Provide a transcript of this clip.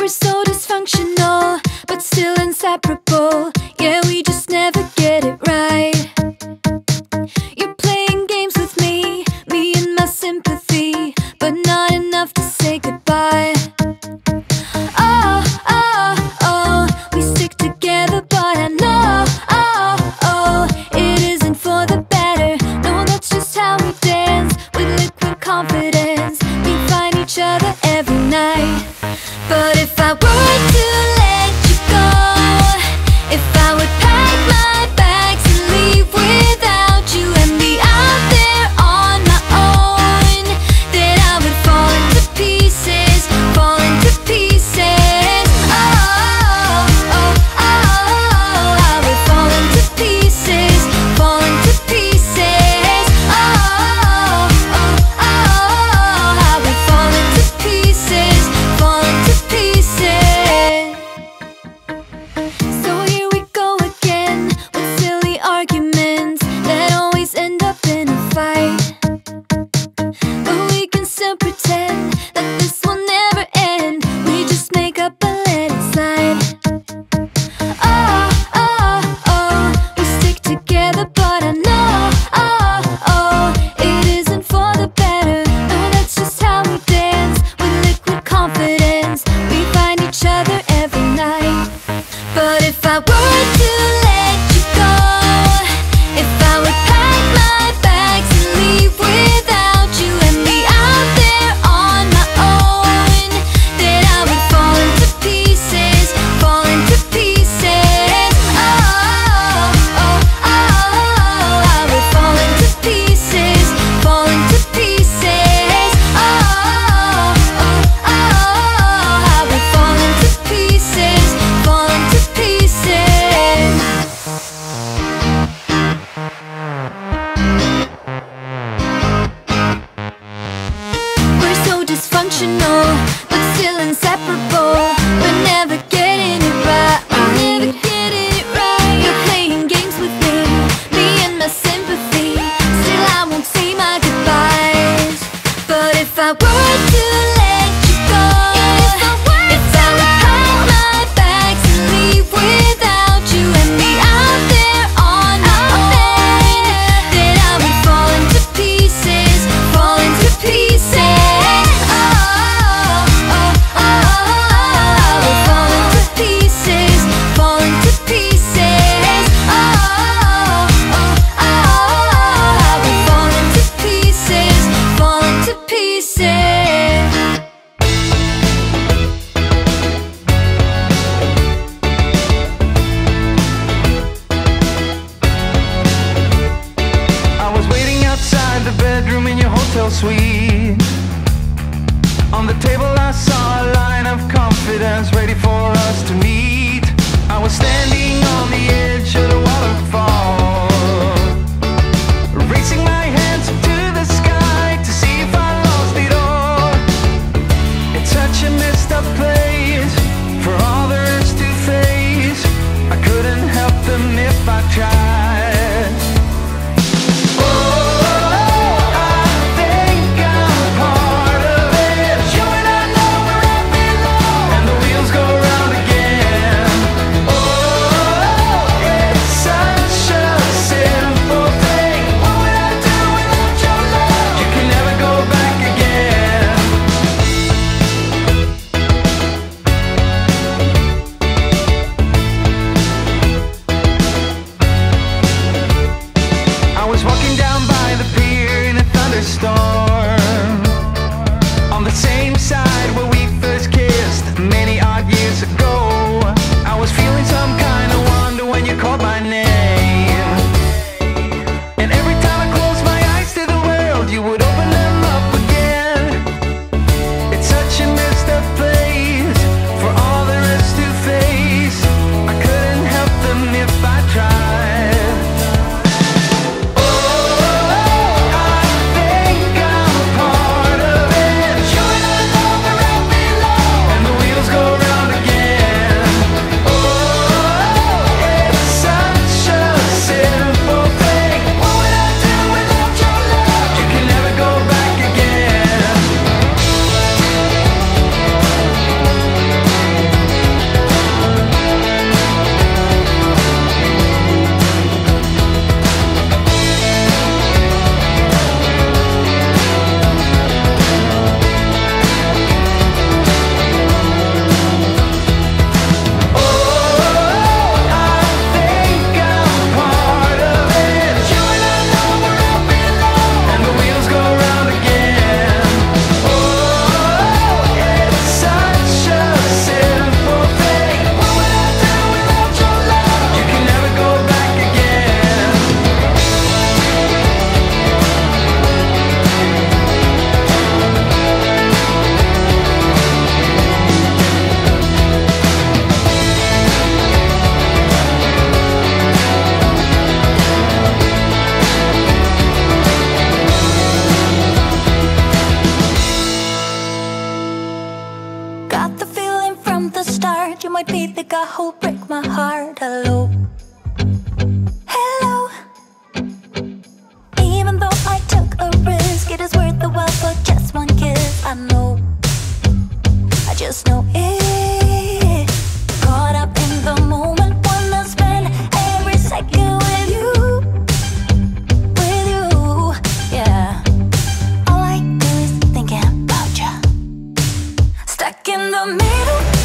We're so dysfunctional, but still inseparable. Yeah, we just never get it right. You're playing games with me and my sympathy, but not enough to say goodbye. Oh, oh, oh, we stick together, but I know, oh, oh, it isn't for the better. No, that's just how we dance, with liquid confidence. We find each other every night. But if I were to let you go, if I would pack my bags and leave without you and be out there on my own, then I would fall into pieces, fall into pieces. Oh, oh, oh, I would fall into pieces, fall into pieces. Oh, oh, oh, I would fall into pieces, fall into pieces. So here we go again with silly arguments that always end up in a fight. But we can still pretend that this will never end. We just make up and let it slide. Oh, oh, oh, we stick together, but I know, oh, oh, it isn't for the better. No, that's just how we dance, with liquid confidence. We find each other every night. But if I were to let you go, if I would pack my bags and leave without you and be out there on my own, then I would fall into pieces, fall into pieces. Oh, oh, oh, I would fall into pieces, fall into pieces. Oh, oh, oh, I would fall into pieces, fall into pieces. We're so dysfunctional, but still inseparable. We're never getting it right. We're never getting it right. You're playing games with me and my sympathy. Still, I won't say my goodbyes. But if I were to let you go, if I would pack my bags and leave without you and be out there on my own, then I would fall into pieces, fall into pieces. Oh, oh, oh, I would fall into pieces, fall into pieces. Oh, oh, oh, I would fall into pieces, fall into pieces. I was waiting outside the bedroom in your hotel suite. On the table I saw a line of confidence ready for us to meet. I was standing on the edge of the waterfall, raising my hands up to the sky to see if I lost it all. It's such a messed up place for all there is to face. I couldn't help them if I tried. Oh, I think I'm part of it. You and I know where I belong, and the wheels go round again. Oh, it's such a simple thing. What would I do without your love? You can never go back again. I was walking down by the pier in a thunderstorm, on the same side where we first kissed many odd years ago. I was feeling some kind of wonder when you called my name, and every time I closed my eyes to the world, you would open them up again. It's such a messed up place for all there is to face. I couldn't help them if I tried. Oh, I think I'm part of it. You and I know you might be the guy who'll break my heart. Hello, hello. Even though I took a risk, it is worth the while for just one kiss. I know, I just know it. Caught up in the moment, wanna spend every second with you, yeah. All I do is thinking about you. Stuck in the middle.